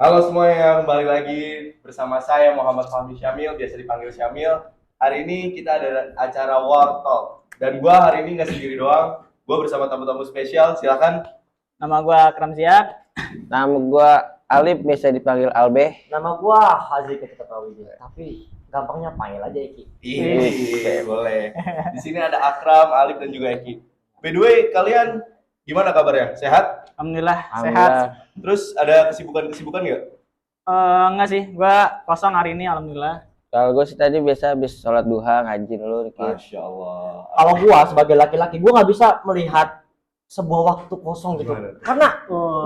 Halo semua yang balik lagi bersama saya Muhammad Fahmi Syamil, biasa dipanggil Syamil. Hari ini kita ada acara War Talk. Dan gua hari ini nggak sendiri doang, gua bersama tamu-tamu spesial. Silakan. Nama gua Akram Siap. Nama gua Alif, biasa dipanggil Albe. Nama gua Hazi kita tahu ini, tapi gampangnya panggil aja Eki. Iya, boleh. Di sini ada Akram, Alif dan juga Eki. By the way, kalian gimana kabarnya? Sehat? Alhamdulillah sehat. Terus ada kesibukan-kesibukan nggak? Enggak sih, gua kosong hari ini alhamdulillah. Kalau gue sih tadi biasa habis sholat duha ngaji dulu dikit. Masya Allah. Kalau gua sebagai laki-laki, gua nggak bisa melihat sebuah waktu kosong gitu, Gimana? karena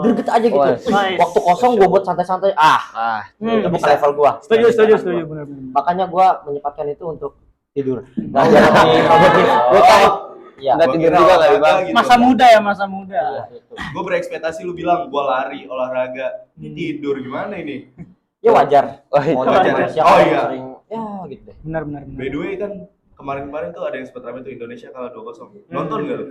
greget aja gitu. Nice. Waktu kosong gua buat santai-santai, itu bukan level gua. Setuju benar. Makanya gua menyempatkan itu untuk tidur. Nah, Oh. jadi gua tahu. Ya, Nggak Gua tidur kira juga kali, olahraga Bang. gitu. Masa muda ya, masa muda. itu. Gue berekspektasi lu bilang gue lari olahraga, ini tidur gimana ini? Ya wajar. Oh, itu. Mau wajar. Indonesia Oh, kan iya. sering ya gitu deh. Benar. By the way kan kemarin tuh ada yang sempat rame tuh Indonesia kalah 2-0. Nonton nggak lu?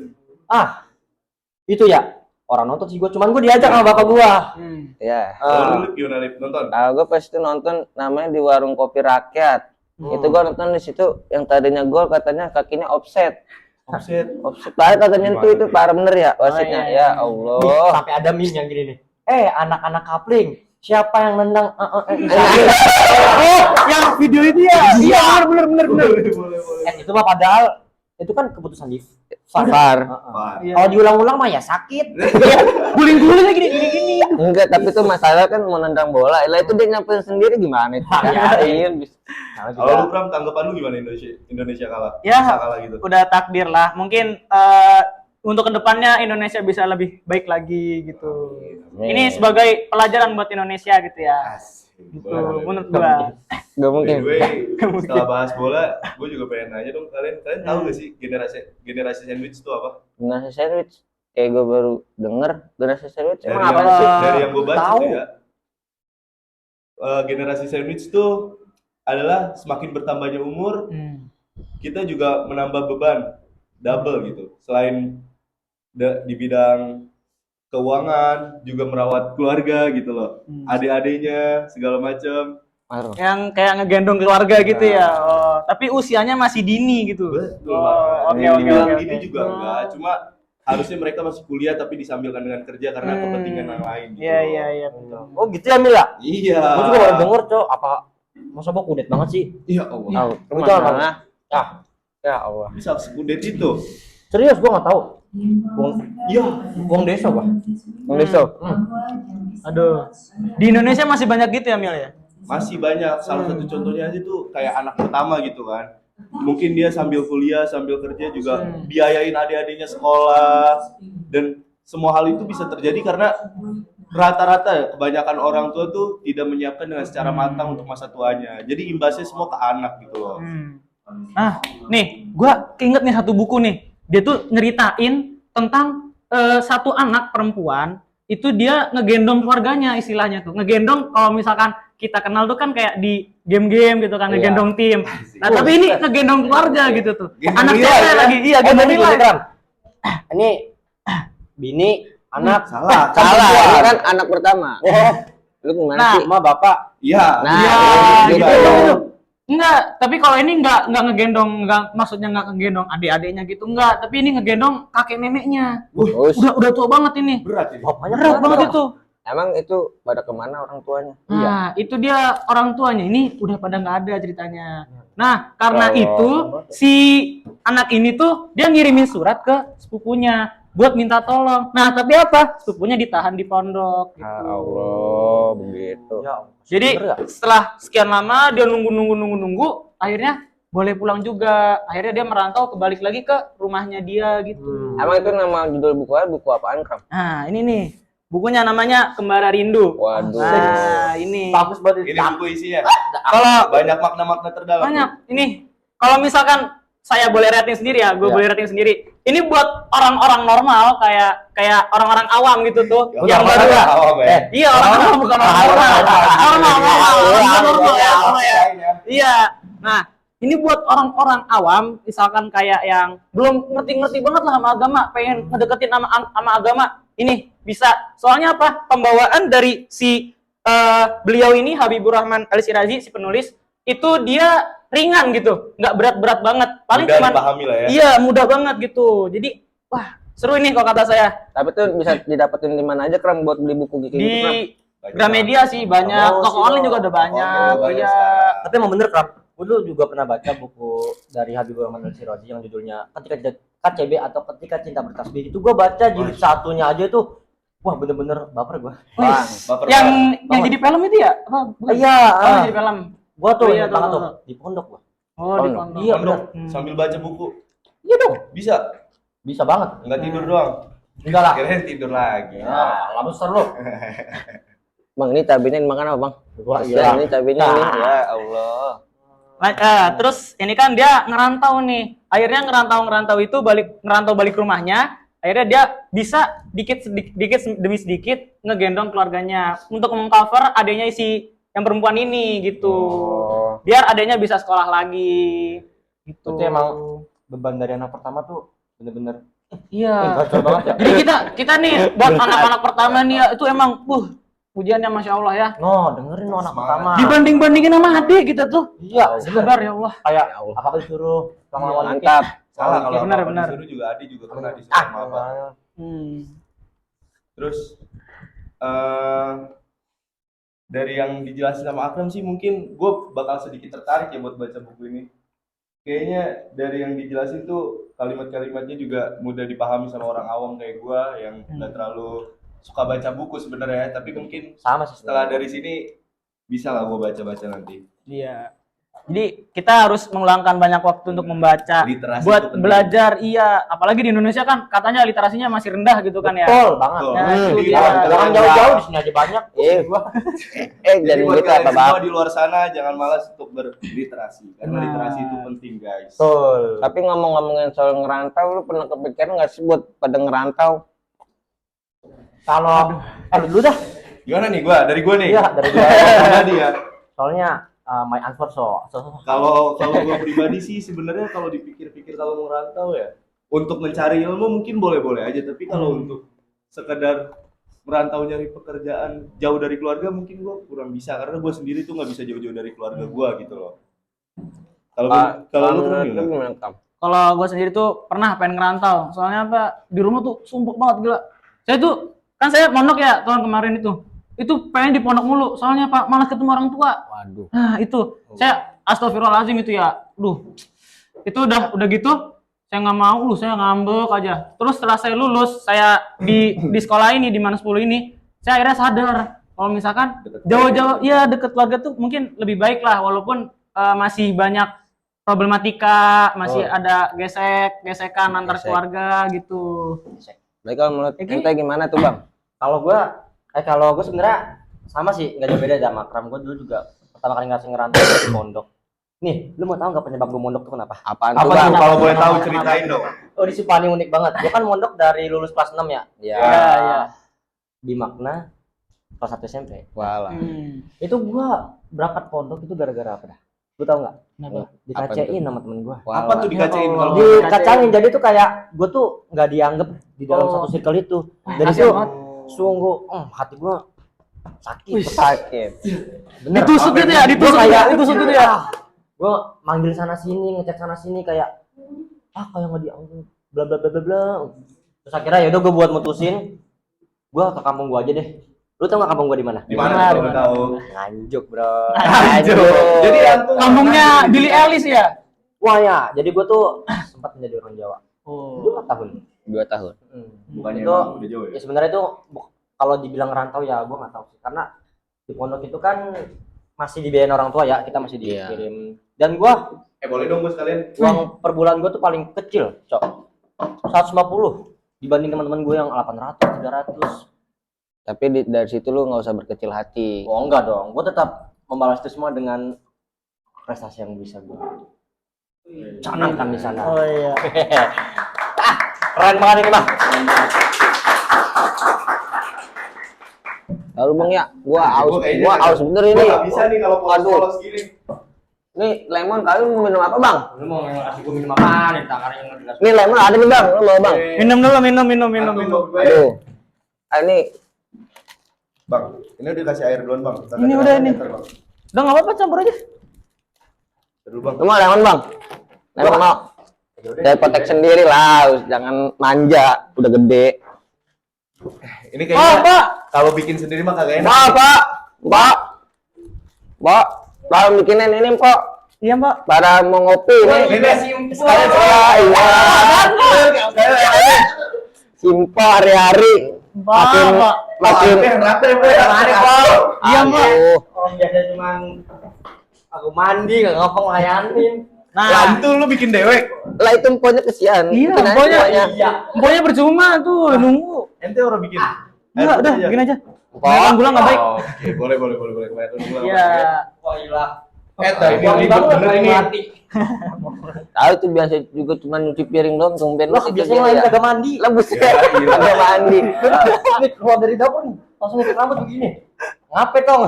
Itu ya. Orang nonton sih gua, cuman gua diajak sama bapak gua. Ya. Kalau lu gimana Lip? Nonton? Kalau gue pas itu nonton namanya di warung kopi rakyat. Itu gue nonton di situ yang tadinya gol katanya kakinya offset. Offset. Offset banget katanya itu parah bener ya wasitnya. iya. Ya Nih, Allah. sampai ada meme yang gini nih. Anak-anak kapling, siapa yang nendang Yang video itu ya. Iya, benar. Boleh. itu mah padahal itu kan keputusan di VAR. Var. Wah. Iya. Kalau diulang-ulang mah ya sakit. Guling-guling lagi gini. Enggak, tapi itu masalah kan mau nendang bola. Lah itu dia nyamperin sendiri gimana itu? Ya, Iya, bisa. Kalau lu Pram, tanggapan lu gimana Indonesia kalah? Ya. Bisa kalah gitu. Udah takdir lah. Mungkin untuk kedepannya Indonesia bisa lebih baik lagi gitu. Ini sebagai pelajaran buat Indonesia gitu ya. Gitu, menurut gua. Gak mungkin. By the way, setelah bahas bola, gue juga pengen nanya dong kalian tahu gak sih generasi sandwich itu apa? Generasi sandwich. Kayak gue baru denger generasi sandwich. Dari Emang yang, apa sih? dari yang gue baca Tahu. tuh ya, generasi sandwich itu adalah semakin bertambahnya umur, kita juga menambah beban double gitu. Selain di bidang keuangan, juga merawat keluarga gitu loh, adik-adiknya segala macam. Aduh. Yang kayak ngegendong keluarga gitu ya. Oh, tapi usianya masih dini gitu. Betul. Oh, oke. Dibilang ini juga enggak, cuma harusnya mereka masih kuliah tapi disambilkan dengan kerja karena kepentingan yang lain gitu. Iya, betul. Oh gitu ya Mila. Iya. Gua juga baru denger, Cok. Apa masa gua kudet banget sih? Iya Allah. Tahu. Lu tahu Mana? mana? Ya Allah. Bisa sekudet itu. Serius gua nggak tahu. Iya. Buang desa gua. Bang Deso. Aduh. Di Indonesia masih banyak gitu ya, Mil ya? Masih banyak. Salah satu contohnya aja tuh kayak anak pertama gitu kan. Mungkin dia sambil kuliah, sambil kerja juga biayain adik-adiknya sekolah, dan semua hal itu bisa terjadi karena rata-rata kebanyakan orang tua tuh tidak menyiapkan dengan secara matang untuk masa tuanya. Jadi imbasnya semua ke anak gitu loh. Nah, nih, gua keinget nih satu buku nih. Dia tuh nyeritain tentang satu anak perempuan itu dia ngegendong keluarganya istilahnya tuh. Ngegendong kalau misalkan kita kenal tuh kan kayak di game-game gitu kan, ngegendong tim. Nah, tapi ini ngegendong keluarga gitu tuh. Gendong Anak nilai, cewek ya? lagi. Iya, gendong nilai. Ini bini, anak, Salah. Salah, ini kan anak pertama. Lu gimana Nah, sih? sama bapak. Iya. Nah, iya, gitu. gitu. Enggak, tapi kalau ini enggak ngegendong, maksudnya enggak ngegendong adik-adiknya gitu, enggak. Tapi ini ngegendong kakek neneknya. Terus, Udah tua banget ini. Berat ini. Bapaknya Berat banget itu. emang itu pada kemana orang tuanya? Nah, itu dia orang tuanya ini udah pada nggak ada ceritanya. Nah, karena Oh. itu si anak ini tuh dia ngirimin surat ke sepupunya buat minta tolong. Nah, tapi apa? Sepupunya ditahan di pondok gitu. Ya Allah, begitu. Ya, Jadi bener ya? setelah sekian lama dia nunggu, akhirnya boleh pulang juga. Akhirnya dia merantau kebalik lagi ke rumahnya dia gitu. Emang itu nama judul buku apaan, Kram? Nah, ini nih bukunya namanya Kembara Rindu. Waduh. Nah, ini bagus banget. Ini buku isinya. kalau Banyak makna-makna terdalam. banyak ini kalau misalkan saya boleh rating sendiri ya, gue Ya. boleh rating sendiri. Ini buat orang-orang normal kayak orang-orang awam gitu tuh. Ya, Yang udah, baru makna awam ya. Iya, orang awam bukan orang normal. Orang normal ya. Iya. Nah, ini buat orang-orang awam, misalkan kayak yang belum ngerti-ngerti banget lah sama agama, pengen ngedeketin sama agama. Ini bisa. Soalnya apa? Pembawaan dari si beliau ini Habibur Rahman Al-Sirazi si penulis itu dia ringan gitu, nggak berat-berat banget. Paling Mudah cuman dipahami lah ya. iya mudah banget gitu. Jadi wah seru ini kalau kata saya. Tapi tuh bisa didapetin di mana aja Kram buat beli buku kayak gitu Kram? Di Gramedia sih banyak, Oh, toko sih, online oh. juga udah banyak. Oke, banyak Iya. sekarang. Tapi emang bener Kram, gue dulu juga pernah baca buku dari Habibur Rahman Al-Sirazi yang judulnya Ketika KCB atau Ketika Cinta Bertasbih. Itu gue baca jilid satunya aja tuh, wah bener-bener baper gue. Bang, Baper Yang banget. jadi film itu ya? Apa? Bukan? Iya, Oh, yang jadi film. gue tuh Oh, iya, ingat banget tahu, tuh tahu. di pondok gue. Oh, di Pondok. pondok. Iya, Pondok, bener. sambil baca buku. Iya dong, Bisa. bisa banget. Nggak tidur doang. Enggak lah. Kirain tidur lagi. Ya, lah besar lo. Bang ini cabenya makan apa bang? Wah, Kasihan ini cabenya Nah. nih. Ya Allah. Terus ini kan dia ngerantau nih. Akhirnya ngerantau itu balik ke rumahnya. Akhirnya dia bisa dikit demi sedikit ngegendong keluarganya untuk mengcover adanya si yang perempuan ini gitu. Oh. Biar adanya bisa sekolah lagi gitu. Berarti emang beban dari anak pertama tuh bener-bener iya. gacor banget ya. Jadi kita nih buat anak-anak pertama nih ya, itu emang pujiannya Masya Allah ya. No, dengerin lo anak Semangat. pertama. Dibanding-bandingin sama adik kita tuh. Iya, bener. Sabar ya Allah. Kayak Ya Allah. apa disuruh lawan Mantap. Salah kalau Benar, apa-apa benar. disuruh juga Adi juga pernah disuruh Ah, sama apa. Hmm. Terus dari yang dijelasin sama Akram sih mungkin gue bakal sedikit tertarik ya buat baca buku ini. Kayaknya dari yang dijelasin tuh kalimat-kalimatnya juga mudah dipahami sama orang awam kayak gue yang nggak terlalu suka baca buku sebenarnya, tapi mungkin sama sih setelah dari sini bisa lah gue baca-baca nanti. Iya. Jadi kita harus meluangkan banyak waktu untuk membaca, Literasi itu buat penting. belajar. Iya, apalagi di Indonesia kan katanya literasinya masih rendah gitu kan ya. Betul banget. Betul. Ya, itu Jadi dia. Jangan jauh-jauh di sini aja banyak. Eh, Jadi jadi buat gitu kalian apa bang? semua di luar sana jangan malas untuk berliterasi karena Nah. literasi itu penting guys. Betul. Tapi ngomong-ngomongin soal ngerantau, lu pernah kepikiran nggak sih buat pada ngerantau? Kalau dulu dah. Gimana nih dari gua nih? Iya, dari gua. Pribadi ya. Soalnya my answer so. Kalau gua pribadi sih sebenarnya kalau dipikir-pikir kalau mau merantau ya untuk mencari ilmu mungkin boleh-boleh aja, tapi kalau untuk sekedar merantau nyari pekerjaan jauh dari keluarga mungkin gua kurang bisa karena gua sendiri tuh nggak bisa jauh-jauh dari keluarga gua gitu loh. Kalau lu pernah gimana? gimana Kam? Kalau gue sendiri tuh pernah pengen ngerantau. Soalnya apa? Di rumah tuh sumpuk banget gila. Saya mondok ya tahun kemarin itu. Itu pengen di pondok mulu. Soalnya Pak malas ketemu orang tua. Waduh. Nah, itu. Saya astagfirullahaladzim itu ya. Itu udah gitu saya nggak mau, saya ngambek aja. Terus setelah saya lulus, saya di sekolah ini di mana 10 ini, saya akhirnya sadar kalau misalkan jauh-jauh ya deket keluarga tuh mungkin lebih baik lah walaupun masih banyak problematika, masih ada gesekan antar Gesek. keluarga gitu. Baik kalau menurut Oke. ente gimana tuh bang? Kalau gua sebenarnya sama sih, nggak jauh beda sama Kram. Gua dulu juga pertama kali ngasih ngerantau di pondok. Nih, lu mau tahu nggak penyebab gua mondok tuh kenapa? Apaan Apa tuh tuh bang? kalau boleh tahu ceritain dong. Oh, di Supani unik banget. Gua kan mondok dari lulus kelas 6 ya. Ya. Ya. Di Makna kelas 1 SMP. Walah. Itu gua berangkat pondok itu gara-gara apa dah? Lu tahu nggak? Kenapa? Dikacein sama temen gua. Apa tuh dikacain kalau Dikacangin, jadi tuh kayak gua tuh nggak dianggap di dalam Oh. satu circle itu. Dan Kasian itu banget. sungguh hati gua sakit. Sakit. Bener. Ditusuk gitu ya, ditusuk gitu ya. Gua manggil sana sini, ngecek sana sini kayak kayak nggak dianggap bla bla bla bla bla. Terus akhirnya ya udah gua buat mutusin gua ke kampung gua aja deh. Lu tau nggak kampung gua di mana? Di mana kalau boleh tahu? Nganjuk, Bro. Jadi antum Kampungnya Billy Ellis ya? Wah ya, jadi gua tuh sempat menjadi orang Jawa. Oh. 2 tahun. 2 tahun. bukannya Itu emang udah jauh ya ya. sebenarnya itu kalau dibilang rantau ya gua nggak tahu sih, karena di pondok itu kan masih dibiayain orang tua ya, kita masih Iya. dikirim. Dan gua Boleh dong gua sekalian. uang per bulan gua tuh paling kecil, Cok. 150 dibanding teman-teman gue yang 800, 300. Tapi dari situ lu nggak usah berkecil hati. Oh enggak dong, gue tetap membalas itu semua dengan prestasi yang bisa gue canangkan di sana. Oh iya. Keren banget ini bang. Lalu bang ya, gua kayaknya gua nggak- aus bener Gua ini. nggak bisa nih kalau polos-polos gini. Nih lemon, kalian mau minum apa bang? Lu mau ngasih gue minum apa nih? Tangannya yang ngejelas. Nih lemon ada nih bang, lu mau bang? Minum dulu, minum. Aduh, ini Bang, ini udah kasih air duluan bang. Kita Ini kasih udah air ini. ntar, Bang. Udah nggak apa-apa, campur aja. Dulu bang. Lu mau lemon bang? Lemon mau? Dari potek sendiri lah, jangan manja, udah gede. Ini kayaknya Pak. kalau bikin sendiri mah kagak enak. Mbak, bikinin ini kok. Iya, Mbak. Pada mau ngopi nih. Ini Sekalian iya. Simpo hari-hari. Makin rata ya, Iya, Mbak. Aduh. Orang biasa cuman aku mandi gak ngapa ngelayanin. Nah, Lantu lu bikin dewek. Lah itu empoknya kesian. iya, Bikin aja empoknya, semuanya. empoknya percuma tuh, nunggu. Ente orang bikin. Enggak, udah, bikin aja. Empok. Kebanyakan gula nggak baik. Oh, oke, boleh. Kebanyakan gula. Iya. Wah gila. Ini ribet bener ini. Tahu itu biasa juga cuma nyuci piring doang, tumben Wah itu biasanya dia lain ya. kagak mandi. Lah buset. Ya, iya. Kagak mandi. Ini keluar dari dapur nih, langsung ngepet rambut begini. Ngapet dong.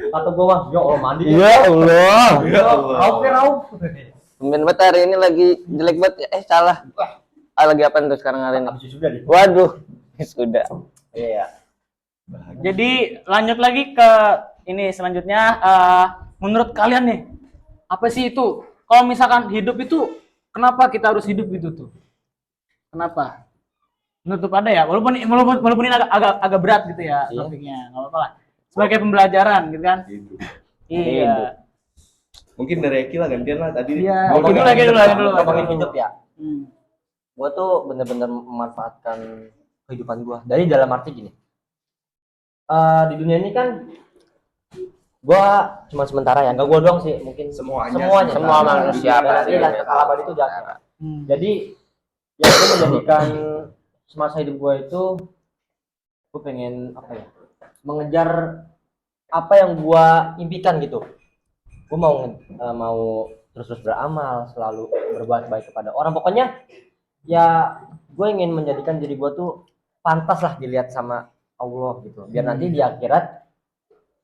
Kata gua mah, ya Allah mandi. Ya Allah. Ya Allah. Raup. Tumben banget hari ini lagi jelek banget. Salah. Lagi apa tuh sekarang hari ini? Habis sudah nih. Waduh. Sudah. Iya. Jadi lanjut lagi ke ini selanjutnya. Menurut kalian nih, apa sih itu? Kalau misalkan hidup itu, kenapa kita harus hidup gitu tuh? Kenapa? Menurut ada ya, walaupun ini agak berat gitu ya Iya. topiknya, nggak apa-apa lah. Sebagai pembelajaran gitu kan? Hidup. Iya. Mungkin dari Eki lah gantian lah tadi. Iya, Ngomongin Eki dulu, Eki dulu. Ngomongin hidup ya. Hmm. Gua tuh bener-bener memanfaatkan kehidupan gua. Dari dalam arti gini. Di dunia ini kan gua cuma sementara ya, enggak gua doang sih, mungkin Semuanya. Semua manusia Dan nanti pasti. yang kekal abadi itu jatuh. Hmm. Jadi yang gue menjadikan semasa hidup gue itu gue pengen apa ya, mengejar apa yang gue impikan gitu. Gue mau terus beramal, selalu berbuat baik kepada orang. Pokoknya ya gue ingin menjadikan diri gue tuh pantas lah dilihat sama Allah gitu, biar nanti di akhirat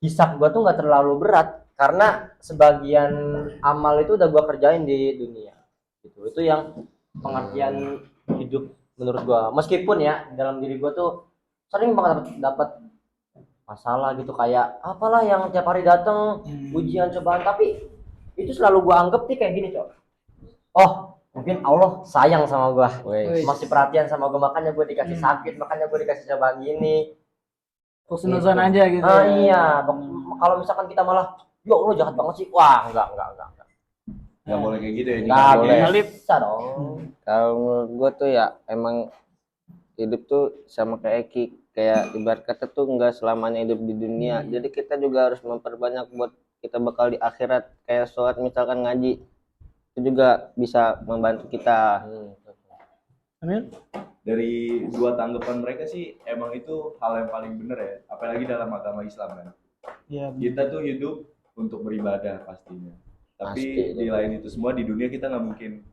hisab gue tuh nggak terlalu berat, karena sebagian amal itu udah gue kerjain di dunia gitu. Itu yang pengertian hidup menurut gua. Meskipun ya dalam diri gua tuh sering banget dapat masalah gitu, kayak apalah yang tiap hari datang ujian cobaan, tapi itu selalu gua anggap nih kayak gini, Cok. Oh, mungkin Allah sayang sama gua, Wih. masih perhatian sama gua, makanya gua dikasih sakit, makanya gua dikasih cobaan gini. Husnuzon aja gitu. Iya, kalau misalkan kita malah ya Allah jahat banget sih. Wah, enggak. Nggak boleh kayak gitu ya. Enggak boleh. bisa dong. Kalau menurut gue tuh ya emang hidup tuh sama kayak Eki, kayak ibarat kata tuh nggak selamanya hidup di dunia. Jadi kita juga harus memperbanyak buat kita bakal di akhirat, kayak sholat misalkan, ngaji itu juga bisa membantu kita. Amin. Dari dua tanggapan mereka sih emang itu hal yang paling bener ya, apalagi dalam agama Islam kan. Iya. Kita tuh hidup untuk beribadah pastinya. Tapi Pasti. di lain itu semua di dunia kita nggak mungkin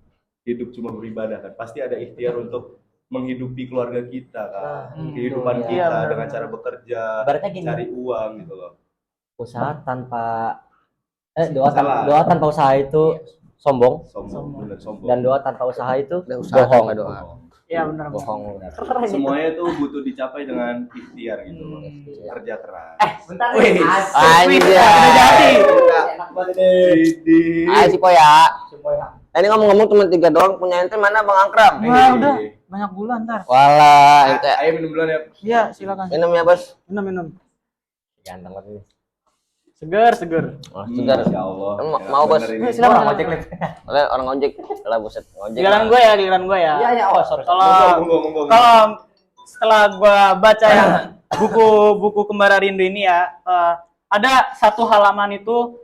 hidup cuma beribadah kan. Pasti ada ikhtiar untuk menghidupi keluarga kita kan. Kehidupan Iya, kita benar. dengan cara bekerja, Ibaratnya gini, cari uang gitu loh. usaha tanpa Salah. doa tanpa usaha itu sombong, Sombong. dan doa tanpa usaha itu Udah usaha bohong. sama doa. Iya benar. Bohong. Semuanya tuh butuh dicapai dengan ikhtiar gitu loh. Hmm. Kerja keras. Bentar Wih. Anjir. Enak banget deh. Widih. Ayo sih po ya. Semuanya. Ini ngomong-ngomong cuma 3 doang, punya ente mana Bang Angkram? Wah, udah banyak gula ntar. Walah, ente Ayo minum duluan ya. Iya, silakan. minum ya bos. Minum. Ganteng banget ini. Seger. Oh, segar. Masya Allah. Mau, Bos? Bener ini. Silakan. Orang ojek lagi. Oleh orang ojek. Lah buset, ngojek. Giliran gue ya. Iya, oh sorry. Kalau Monggo. kalau setelah gue baca yang buku Kembara Rindu ini ya, ada satu halaman itu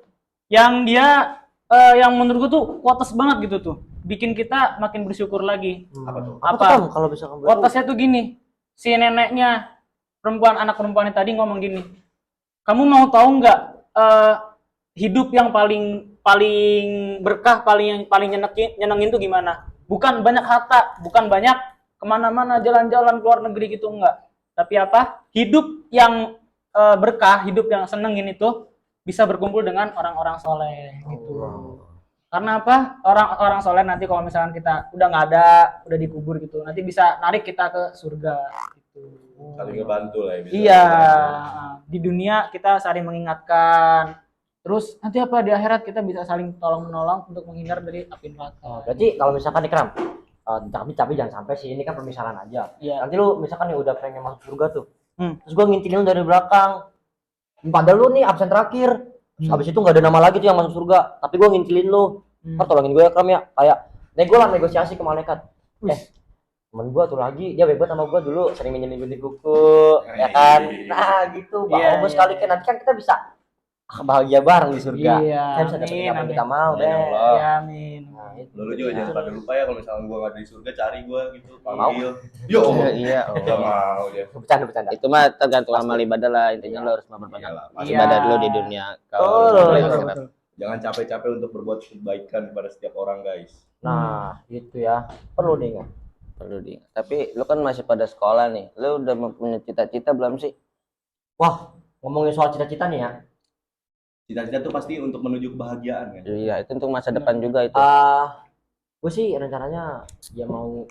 yang dia yang menurut gue tuh quotes banget gitu tuh, bikin kita makin bersyukur lagi. Apa tuh? Apa tuh, Apa? Kam, kalau bisa kamu Quotesnya tuh gini, si neneknya anak perempuan tadi ngomong gini, kamu mau tahu nggak hidup yang paling berkah, paling nyenengin tuh gimana? Bukan banyak harta, bukan banyak kemana-mana jalan-jalan keluar negeri gitu, enggak. Tapi apa? Hidup yang berkah, hidup yang senengin itu bisa berkumpul dengan orang-orang soleh gitu. Karena apa? Orang-orang soleh nanti kalau misalkan kita udah nggak ada, udah dikubur gitu, nanti bisa narik kita ke surga gitu. Saling ngebantu lah ya. bisa. Iya, di dunia kita saling mengingatkan. Terus nanti apa di akhirat kita bisa saling tolong menolong untuk menghindar dari api neraka. Berarti kalau misalkan nih Kram, tapi jangan sampai sih, ini kan permisalan aja. Iya. Nanti lu misalkan nih udah pengen masuk surga tuh, Hmm. terus gua ngintilin lu dari belakang, padahal lu nih absen terakhir. Terus habis itu nggak ada nama lagi tuh yang masuk surga, tapi gua ngintilin lu. Ntar tolongin gue ya Kram ya, kayak gue lah negosiasi ke malaikat. Temen gue tuh lagi, dia bebas sama gue dulu, sering minjemin gunting kuku, ya kan? Nah gitu, Iya, bagus iya. sekali kan, nanti kan kita bisa bahagia bareng di surga. Iya, Kita bisa dapetin amin, apa yang amin. kita mau Amin, deh. ya Allah. Ya, amin. Nah, itu. Lu juga jangan pada lupa ya kalau misalnya gua nggak ada di surga, cari gua gitu, Mau. panggil. Yo, Iya. nggak mau dia. Bercanda. Itu mah tergantung amal ibadah lah, intinya lo harus memperbanyak Iyalah, Iya. ibadah dulu di dunia. Kalau Betul, di betul, akhirat. Jangan capek-capek untuk berbuat kebaikan kepada setiap orang, guys. Nah, itu ya, perlu diingat. Perlu diingat. Tapi lu kan masih pada sekolah nih, lu udah mempunyai cita-cita belum sih? Wah, ngomongin soal cita-cita nih ya. Cita-cita tuh pasti untuk menuju kebahagiaan kan. Iya, itu untuk masa depan juga itu. Gue sih rencananya ya mau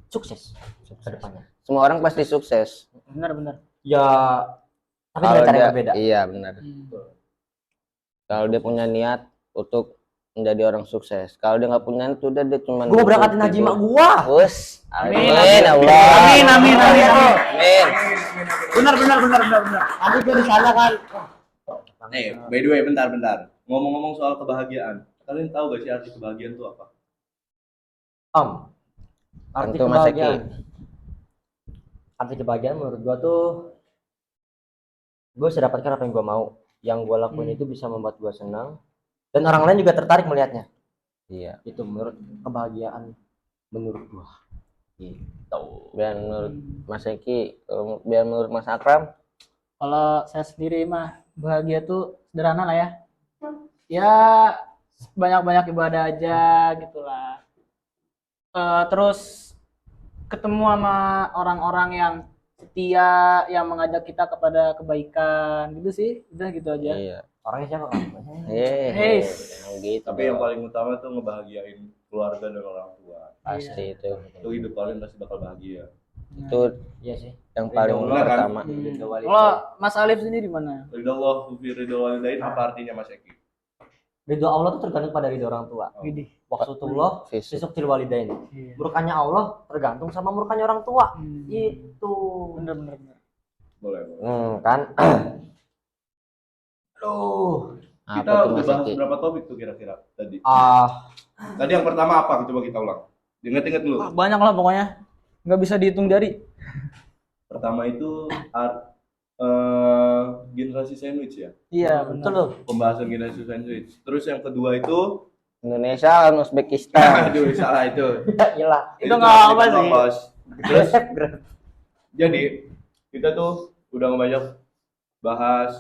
sukses ke depannya. Semua orang pasti sukses. Benar. Ya, tapi Kalau dengan cara yang dia- berbeda. Iya, benar. Kalau dia punya niat untuk menjadi orang sukses. Kalau dia nggak punya itu udah dia cuma Gue mau berangkatin haji mak gua. Bus. Amin, Amin. Allah. Amin. Amin. Benar. Nanti gue di sana kan. By the way, bentar. Ngomong-ngomong soal kebahagiaan, kalian tahu gak sih arti kebahagiaan itu apa? Arti Tentu Mas Eki. kebahagiaan. Arti kebahagiaan menurut gua tuh gue bisa dapatkan apa yang gua mau. Yang gua lakuin itu bisa membuat gua senang dan orang lain juga tertarik melihatnya. Iya. Itu menurut kebahagiaan menurut gua. Gitu. Biar menurut Mas Eki, biar menurut Mas Akram, Kalau saya sendiri mah bahagia tuh sederhana lah ya. Ya banyak-banyak ibadah aja gitulah. Terus ketemu sama orang-orang yang setia, yang mengajak kita kepada kebaikan gitu sih. Udah gitu aja. iya. Orangnya siapa kan? Yes. Yang gitu. Tapi yang paling utama tuh ngebahagiain keluarga dan orang tua. pasti itu. Itu hidup kalian pasti bakal bahagia. Itu Iya sih. yang paling Benar kan? pertama. Kalau Mas Alif sendiri gimana? Ridallah fi ridal walidain apa artinya Mas Eki? Ridho Allah tuh tergantung pada ridho orang tua. Widih. Maksudullah Fisik. sisuk til walidain. Iya. Murkanya Allah tergantung sama murkanya orang tua. Itu. Bener. Boleh. Kan? Aduh. Kita Apa tuh udah Mas bahas Eki? berapa topik tuh kira-kira tadi? Tadi Yang pertama apa? Coba kita ulang. Ingat-ingat dulu. Banyak lah pokoknya. Nggak bisa dihitung jari. Pertama itu generasi sandwich ya. Iya, betul benar. loh. Pembahasan generasi sandwich. Terus yang kedua itu Indonesia lawan Uzbekistan. aduh salah itu. Iyalah. Itu nggak apa kita sih. bahas. Terus Grab. jadi kita tuh udah banyak bahas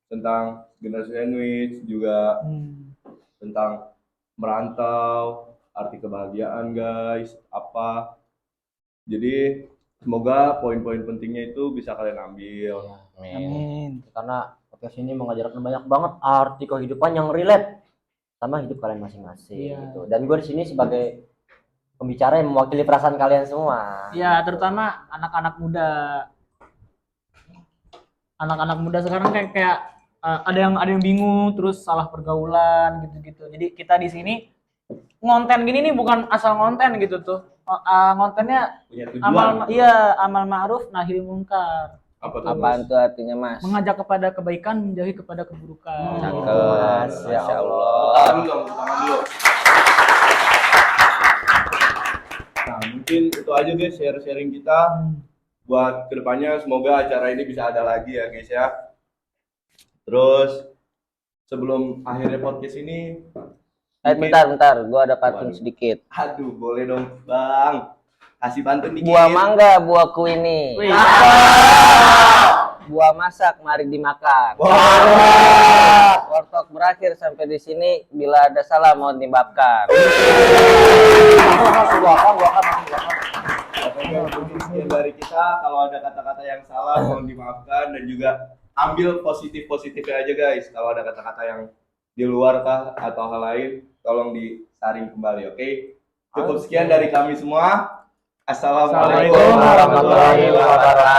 tentang generasi sandwich, juga tentang merantau, arti kebahagiaan guys, apa. Jadi semoga poin-poin pentingnya itu bisa kalian ambil. Amin. Amin. Karena podcast ini mengajarkan banyak banget arti kehidupan yang relate sama hidup kalian masing-masing Iya. gitu. Dan gue di sini sebagai pembicara yang mewakili perasaan kalian semua. Ya, terutama anak-anak muda. Anak-anak muda sekarang kayak ada yang bingung, terus salah pergaulan gitu-gitu. Jadi kita di sini ngonten gini nih bukan asal ngonten gitu tuh. Ngontennya Punya tujuan. amal ma'ruf nahi munkar. Apa tuh? Apaan tuh artinya, Mas? Mengajak kepada kebaikan, menjauhi kepada keburukan. Cakep. Ya Masya Allah. Tangan dulu, tangan dulu. Nah, mungkin itu aja guys sharing kita buat kedepannya. Semoga acara ini bisa ada lagi ya guys ya. Terus sebelum akhirnya podcast ini, Bentar, gua ada pantun Waduh. sedikit. aduh boleh dong bang, kasih pantun dikit. Buah mangga, buahku ini. Wih. Buah masak, mari dimakan. Wartok berakhir sampai di sini. Bila ada salah mohon dimaafkan. Oke, mungkin sekian dari kita. Kalau ada kata-kata yang salah mohon dimaafkan, dan juga ambil positifnya aja guys. Kalau ada kata-kata yang di luar kah atau hal lain, tolong disaring kembali. Oke, cukup sekian dari kami semua. Assalamualaikum warahmatullahi wabarakatuh.